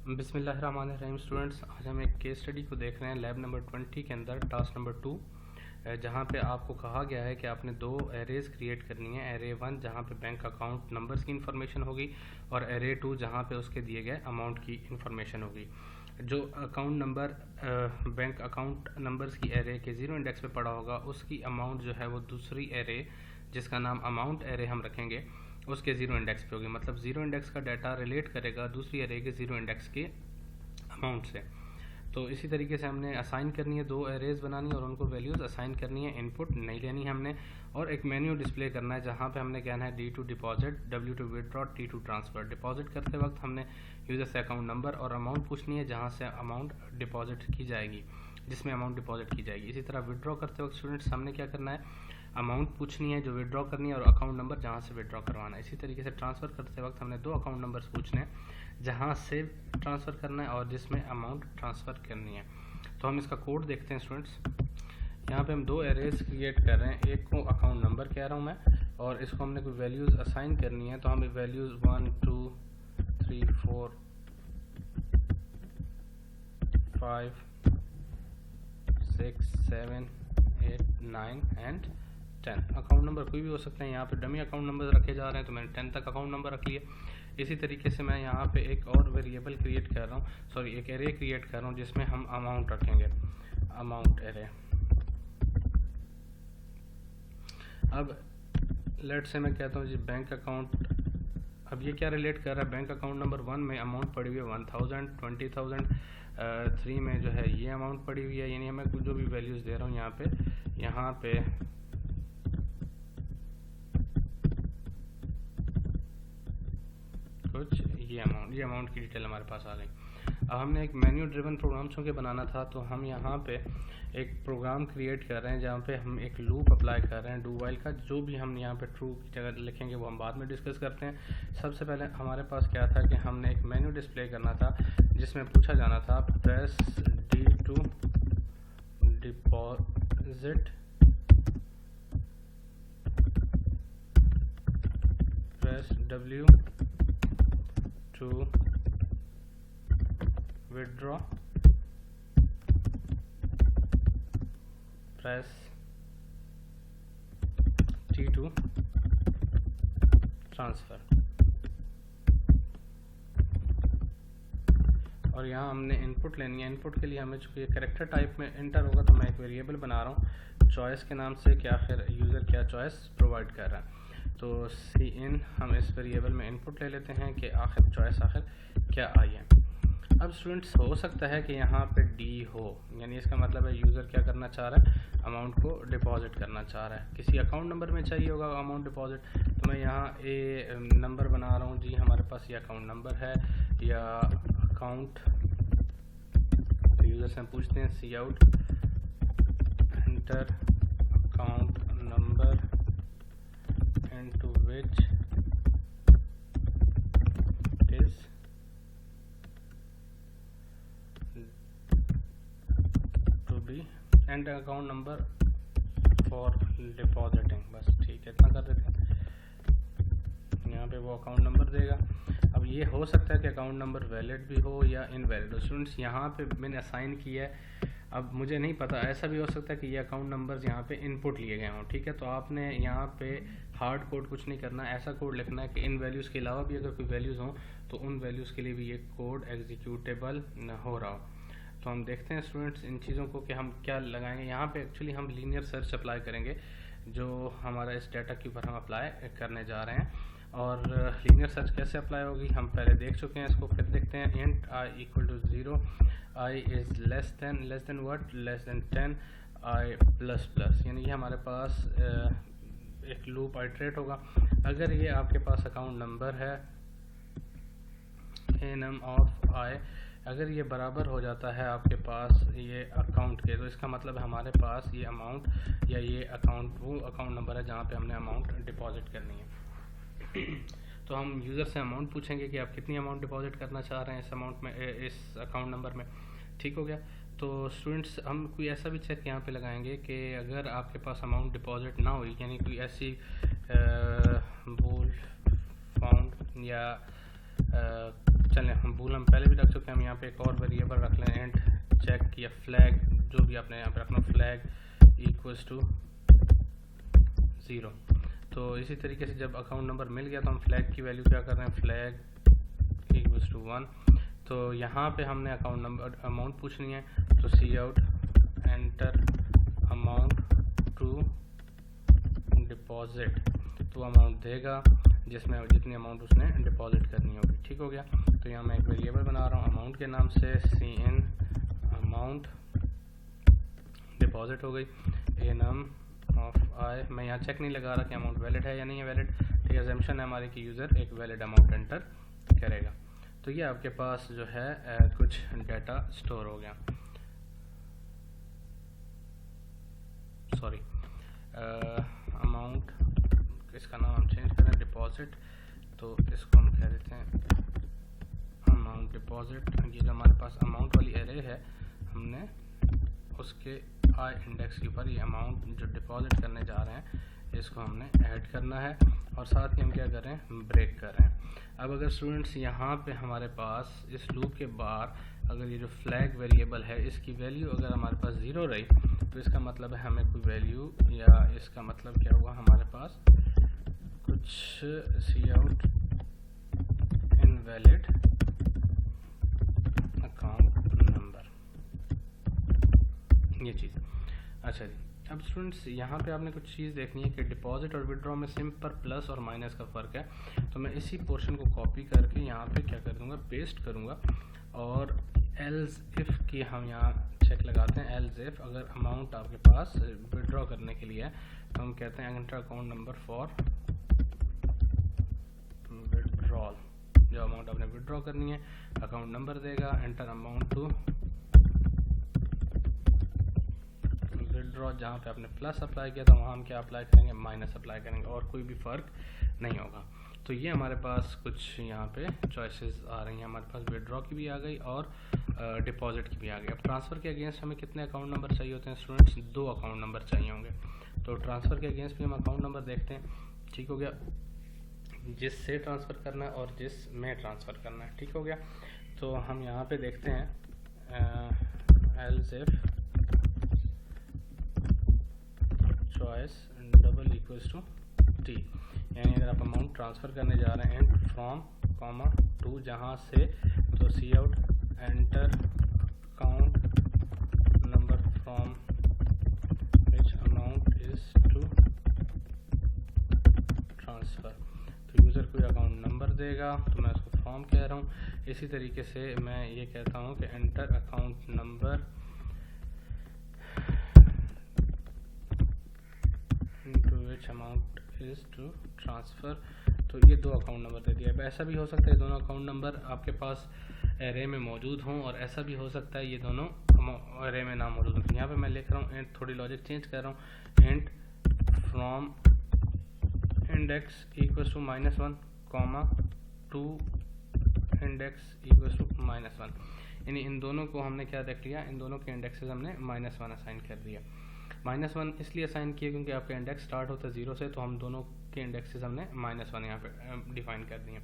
बिस्मिल्लाहिर्रहमानिर्रहीम स्टूडेंट्स, आज हम एक केस स्टडी को देख रहे हैं लैब नंबर 20 के अंदर टास्क नंबर 2, जहाँ पे आपको कहा गया है कि आपने दो एरेज क्रिएट करनी है। एरे 1 जहाँ पे बैंक अकाउंट नंबर्स की इन्फॉर्मेशन होगी और एरे 2 जहाँ पे उसके दिए गए अमाउंट की इन्फॉर्मेशन होगी। जो account number bank account numbers की एरे के 0 इंडेक्स पे पड़ा होगा उसकी अमाउंट जो है वो दूसरी एरे जिसका नाम अमाउंट एरे हम रखेंगे उसके 0 इंडेक्स पे होगी। मतलब 0 इंडेक्स का डाटा रिलेट करेगा दूसरी एरे के 0 इंडेक्स के अमाउंट से। तो इसी तरीके से हमने असाइन करनी है, दो एरेज बनानी है और उनको वैल्यूज़ असाइन करनी है। इनपुट नहीं लेनी है हमने, और एक मेन्यू डिस्प्ले करना है जहाँ पे हमने कहना है D2 deposit, W2 withdraw, T2 transfer. Deposit करते वक्त हमने यूज़र से अकाउंट नंबर और अमाउंट पूछनी है जहाँ से अमाउंट डिपॉजिट की जाएगी, जिसमें अमाउंट डिपॉजिट की जाएगी। इसी तरह विड्रॉ करते वक्त स्टूडेंट्स हमने क्या करना है, अमाउंट पूछनी है जो विड्रॉ करनी है और अकाउंट नंबर जहाँ से विड्रॉ करवाना है। इसी तरीके से ट्रांसफ़र करते वक्त हमने दो अकाउंट नंबर्स पूछने हैं जहाँ से ट्रांसफ़र करना है और जिसमें अमाउंट ट्रांसफ़र करनी है। तो हम इसका कोड देखते हैं स्टूडेंट्स। यहाँ पे हम दो एरेज क्रिएट कर रहे हैं, एक को अकाउंट नंबर कह रहा हूँ मैं और इसको हमने कोई वैल्यूज़ असाइन करनी है। तो हमें वैल्यूज़ 1 2 3 4 5 6 7 8 9 एंड 10। अकाउंट नंबर कोई भी हो सकता है, यहाँ पे डमी अकाउंट नंबर रखे जा रहे हैं तो मैंने 10 तक अकाउंट नंबर रख लिया। इसी तरीके से मैं यहाँ पे एक और वेरिएबल क्रिएट कर रहा हूँ, सॉरी एक एरे क्रिएट कर रहा हूँ जिसमें हम अमाउंट रखेंगे, अमाउंट एरे। अब लेट से मैं कहता हूँ जी बैंक अकाउंट, अब ये क्या रिलेट कर रहा है, बैंक अकाउंट नंबर 1 में अमाउंट पड़ी हुई है 1000 20,000, 3 में जो है ये अमाउंट पड़ी हुई है, यानी मैं कुछ जो भी वैल्यूज़ दे रहा हूँ यहाँ पे कुछ ये अमाउंट की डिटेल हमारे पास आ गई। अब हमने एक मेन्यू ड्रिवन प्रोग्राम चूँकि बनाना था तो हम यहाँ पे एक प्रोग्राम क्रिएट कर रहे हैं जहाँ पे हम एक लूप अप्लाई कर रहे हैं डू वाइल का। जो भी हम यहाँ पे ट्रू की जगह लिखेंगे वो हम बाद में डिस्कस करते हैं। सबसे पहले हमारे पास क्या था कि हमने एक मेन्यू डिस्प्ले करना था जिसमें पूछा जाना था press D2 deposit, press W2 withdraw, press T2 transfer. और यहाँ हमने इनपुट लेनी है। इनपुट के लिए हमें चूँकि कैरेक्टर टाइप में इंटर होगा तो मैं एक वेरिएबल बना रहा हूँ चॉइस के नाम से कि आखिर यूज़र क्या चॉइस प्रोवाइड कर रहा है। तो Cin हम इस वेरिएबल में इनपुट ले लेते हैं कि आखिर चॉइस आखिर क्या आई है। अब स्टूडेंट्स हो सकता है कि यहाँ पे D हो, यानी इसका मतलब है यूज़र क्या करना चाह रहा है, अमाउंट को डिपॉजिट करना चाह रहा है। किसी अकाउंट नंबर में चाहिए होगा अमाउंट डिपॉजिट, तो मैं यहाँ ए नंबर बना रहा हूँ जी, हमारे पास ये अकाउंट नंबर है या अकाउंट, यूज़र से हम पूछते हैं सी out enter account number into which it is to be and account number for depositing। बस ठीक है, इतना कर देते हैं। यहाँ पे वो अकाउंट नंबर देगा। अब ये हो सकता है कि अकाउंट नंबर वैलिड भी हो या इनवैलिड हो। स्टूडेंट्स यहाँ पे मैंने असाइन किया है, अब मुझे नहीं पता, ऐसा भी हो सकता है कि ये अकाउंट नंबर्स यहाँ पे इनपुट लिए गए हों। ठीक है, तो आपने यहाँ पे हार्ड कोड कुछ नहीं करना, ऐसा कोड लिखना है कि इन वैल्यूज़ के अलावा भी अगर कोई वैल्यूज़ हों तो उन वैल्यूज़ के लिए भी ये कोड एग्जीक्यूटेबल हो रहा हो। तो हम देखते हैं स्टूडेंट्स इन चीज़ों को कि हम क्या लगाएंगे। यहाँ पे एक्चुअली हम लीनियर सर्च अप्लाई करेंगे जो हमारा इस डाटा के ऊपर हम अप्लाई करने जा रहे हैं। और लीनियर सर्च कैसे अप्लाई होगी हम पहले देख चुके हैं, इसको फिर देखते हैं। Int I equal to 0, I is less than what, less than 10, I plus plus, यानी ये हमारे पास एक लूप आइट्रेट होगा। अगर ये आपके पास अकाउंट नंबर है num ऑफ I, अगर ये बराबर हो जाता है आपके पास ये अकाउंट के, तो इसका मतलब है हमारे पास ये अमाउंट या ये अकाउंट वो अकाउंट नंबर है जहाँ पे हमने अमाउंट डिपॉजिट करनी है। तो हम यूज़र से अमाउंट पूछेंगे कि आप कितनी अमाउंट डिपॉजिट करना चाह रहे हैं इस अमाउंट में, इस अकाउंट नंबर में। ठीक हो गया। तो स्टूडेंट्स हम कोई ऐसा भी चेक यहाँ पे लगाएंगे कि अगर आपके पास अमाउंट डिपॉजिट ना हुई, यानी कोई ऐसी बूल फाउंड या चलें हम भूल हम पहले भी रख चुके हैं, हम यहाँ पे एक और वेरिएबल रख लें एंड चेक या फ्लैग, जो भी आपने यहाँ पे रखना, फ्लैग इक्वल्स टू 0। तो इसी तरीके से जब अकाउंट नंबर मिल गया तो हम फ्लैग की वैल्यू क्या कर रहे हैं, फ्लैग इक्वल्स टू 1। तो यहाँ पे हमने अकाउंट नंबर अमाउंट पूछनी है, तो सी out enter amount to deposit, तो अमाउंट देगा जिसमें जितनी अमाउंट उसने डिपॉजिट करनी होगी। ठीक हो गया। तो यहाँ मैं एक वेरिएबल बना रहा हूँ अमाउंट के नाम से, सी इन अमाउंट डिपॉजिट हो गई, ए नम ऑफ आई। मैं यहाँ चेक नहीं लगा रहा कि अमाउंट वैलिड है या नहीं है वैलिड। ठीक, अजम्पशन है हमारे कि यूज़र एक वैलिड अमाउंट एंटर करेगा। तो ये आपके पास जो है कुछ डाटा स्टोर हो गया। सॉरी, अमाउंट, इसका नाम हम चेंज करें डिपॉजिट, तो इसको हम कह देते हैं अमाउंट डिपॉजिट। ये जो हमारे पास अमाउंट वाली एरे है, हमने उसके आई इंडेक्स के ऊपर ये अमाउंट जो डिपॉजिट करने जा रहे हैं इसको हमने ऐड करना है, और साथ ही हम क्या कर रहे हैं, ब्रेक कर रहे हैं। अब अगर स्टूडेंट्स यहाँ पे हमारे पास इस लूप के बाहर अगर ये जो फ्लैग वेरिएबल है इसकी वैल्यू अगर हमारे पास 0 रही, तो इसका मतलब है हमें कोई वैल्यू, या इसका मतलब क्या हुआ, हमारे पास कुछ सी आउट इनवैलिड अकाउंट नंबर, ये चीज़। अच्छा जी, अब स्टूडेंट्स यहाँ पे आपने कुछ चीज़ देखनी है कि डिपॉजिट और विड्रॉ में सिंपल प्लस और माइनस का फ़र्क है। तो मैं इसी पोर्शन को कॉपी करके यहाँ पे क्या कर दूँगा, पेस्ट करूँगा, और एल्स इफ़ की हम यहाँ चेक लगाते हैं। एल्स इफ़ अगर अमाउंट आपके पास विड्रॉ करने के लिए है तो हम कहते हैं enter account number for withdrawal. जो अमाउंट आपने विड्रॉ करनी है अकाउंट नंबर देगा, एंटर अमाउंट टू विड्रॉ। जहाँ पे आपने प्लस अप्लाई किया था वहाँ हम क्या अप्लाई करेंगे, माइनस अप्लाई करेंगे, और कोई भी फ़र्क नहीं होगा। तो ये हमारे पास कुछ यहाँ पे चॉइसेस आ रही हैं, हमारे पास विड्रॉ की भी आ गई और डिपॉजिट की भी आ गई। अब ट्रांसफ़र के अगेंस्ट हमें कितने अकाउंट नंबर चाहिए होते हैं स्टूडेंट्स, 2 अकाउंट नंबर चाहिए होंगे। तो ट्रांसफ़र के अगेंस्ट भी हम अकाउंट नंबर देखते हैं। ठीक हो गया, जिससे ट्रांसफ़र करना है और जिसमें ट्रांसफ़र करना है। ठीक हो गया। तो हम यहाँ पे देखते हैं else if choice double equals to T, यानी अगर आप अमाउंट ट्रांसफ़र करने जा रहे हैं फ्रॉम कॉमा टू, जहाँ से, तो सी out enter account number from which amount is to transfer. तो यूज़र कोई अकाउंट नंबर देगा, तो मैं उसको फ्रॉम कह रहा हूँ। इसी तरीके से मैं ये कहता हूँ कि enter account number to which amount is to transfer. तो ये 2 अकाउंट नंबर दे दिया। अब ऐसा भी हो सकता है दोनों अकाउंट नंबर आपके पास एरे में मौजूद हों, और ऐसा भी हो सकता है ये दोनों एरे में ना मौजूद हों। यहाँ पे मैं लिख रहा हूँ एंड, थोड़ी लॉजिक चेंज कर रहा हूँ, and from index equals to -1 comma to index equals to -1, यानी इन दोनों को हमने क्या देख लिया, इन दोनों के इंडेक्सेस हमने -1 असाइन कर दिया। -1 इसलिए असाइन किया क्योंकि आपका इंडेक्स स्टार्ट होता है 0 से, तो हम दोनों के इंडेक्सेस हमने -1 यहाँ पे डिफाइन कर दिए।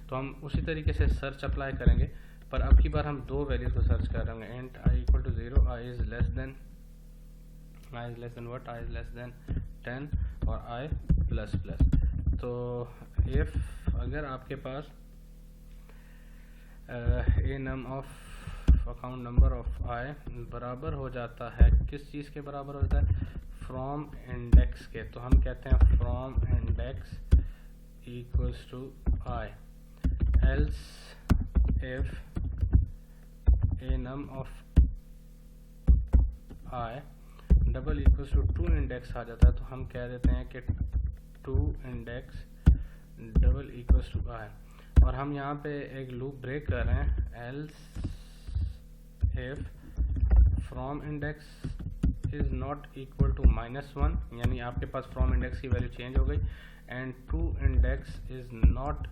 तो हम उसी तरीके से सर्च अप्लाई करेंगे, पर अब की बार हम 2 वैल्यूज़ को सर्च कर रहे हैं। And I equal to 0, I is less than what, I is less than 10 और आई प्लस प्लस। तो इफ़ अगर आपके पास a num of account number of I बराबर हो जाता है, किस चीज़ के बराबर होता है, फ्रॉम इंडेक्स के, तो हम कहते हैं from index equals to i. Else if a num of i double equals to 2 index आ जाता है, तो हम कह देते हैं कि 2 index double equals to i. और हम यहाँ पे एक लूप ब्रेक कर रहे हैं, else if from index is not equal to -1, यानी आपके पास फ्रॉम इंडेक्स की वैल्यू चेंज हो गई, and 2 index is not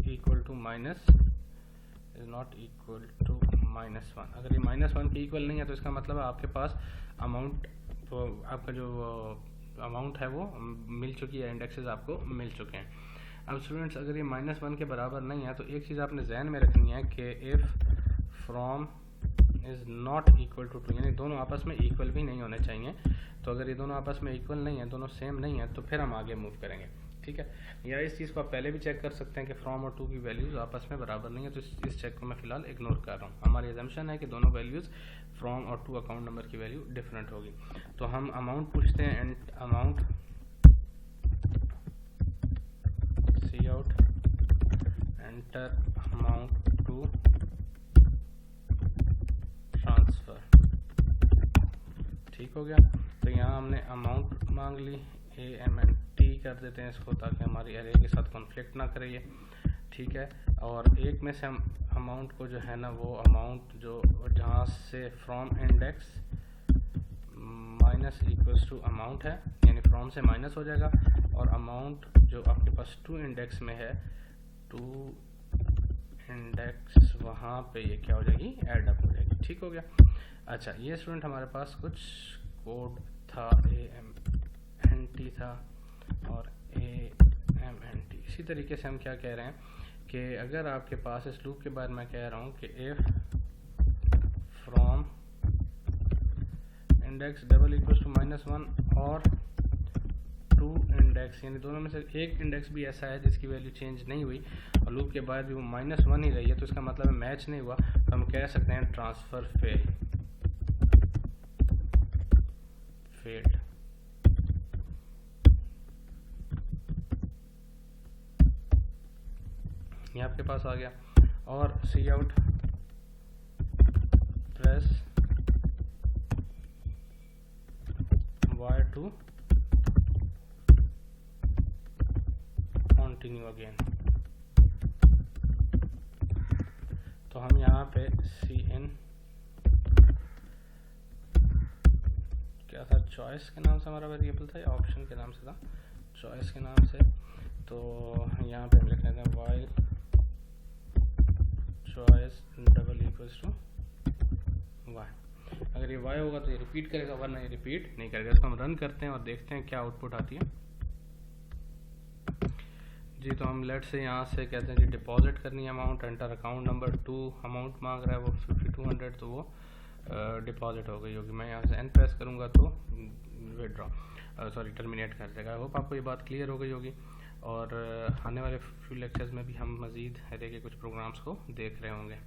equal to -1। अगर ये -1 के इक्वल नहीं है तो इसका मतलब है आपके पास अमाउंट, तो आपका जो अमाउंट है वो मिल चुकी है, इंडेक्सेस आपको मिल चुके हैं। अब स्टूडेंट्स अगर ये -1 के बराबर नहीं है तो एक चीज़ आपने जहन में रखनी है कि if from is not equal to 2, यानी दोनों आपस में इक्वल भी नहीं होने चाहिए। तो अगर ये दोनों आपस में इक्वल नहीं है, दोनों सेम नहीं है, तो फिर हम आगे मूव करेंगे, ठीक है। या इस चीज़ को आप पहले भी चेक कर सकते हैं कि फ्रॉम और टू की वैल्यूज़ आपस में बराबर नहीं है, तो इस चेक को मैं फ़िलहाल इग्नोर कर रहा हूँ। हमारी एजम्पशन है कि दोनों वैल्यूज़ फ्रॉम और टू अकाउंट नंबर की वैल्यू डिफरेंट होगी। तो हम अमाउंट पूछते हैं, and amount C out enter amount to transfer, ठीक हो गया। तो यहाँ हमने अमाउंट मांग ली, AMNT कर देते हैं इसको ताकि हमारी एरे के साथ कॉन्फ्लिक्ट ना करे ये, ठीक है। और एक में से हम अमाउंट को जो है ना, वो अमाउंट जो जहाँ से from index minus equals to amount है, यानी फ्रॉम से माइनस हो जाएगा, और अमाउंट जो आपके पास टू इंडेक्स में है, टू इंडेक्स वहाँ पे ये क्या हो जाएगी, ऐड अप हो जाएगी, ठीक हो गया। अच्छा, ये स्टूडेंट हमारे पास कुछ कोड था, AMNT था और AMNT। इसी तरीके से हम क्या कह रहे हैं कि अगर आपके पास इस लूप के बाद मैं कह रहा हूँ कि if from index double equals to -1 और टू इंडेक्स, यानी दोनों में से एक इंडेक्स भी ऐसा है जिसकी वैल्यू चेंज नहीं हुई और लूप के बाद भी वो -1 ही रही है, तो इसका मतलब मैच नहीं हुआ, तो हम कह सकते हैं ट्रांसफ़र फेल्ड। ये आपके पास आ गया। और cout press Y to continue again. तो हम यहाँ पे CN क्या था, चॉइस के नाम से हमारा वेरिएबल था या ऑप्शन के नाम से था, चॉइस के नाम से। तो यहाँ पे हम लिख लेते हैं while choice double equals to y। अगर ये y होगा तो ये रिपीट करेगा, वरना ये रिपीट नहीं करेगा। इसको हम रन करते हैं और देखते हैं क्या आउटपुट आती है। जी, तो हम लेट से यहाँ से कहते हैं जी डिपॉजिट करनी है amount, enter account number 2, amount मांग रहा है वो 5200, तो वो डिपॉजिट हो गई होगी। मैं यहाँ से एन प्रेस करूँगा तो विड्रॉ टर्मिनेट कर देगा। आई होप आपको ये बात क्लियर हो गई होगी, और आने वाले फ्यू लेक्चर्स में भी हम मज़ीद एरे के कुछ प्रोग्राम्स को देख रहे होंगे।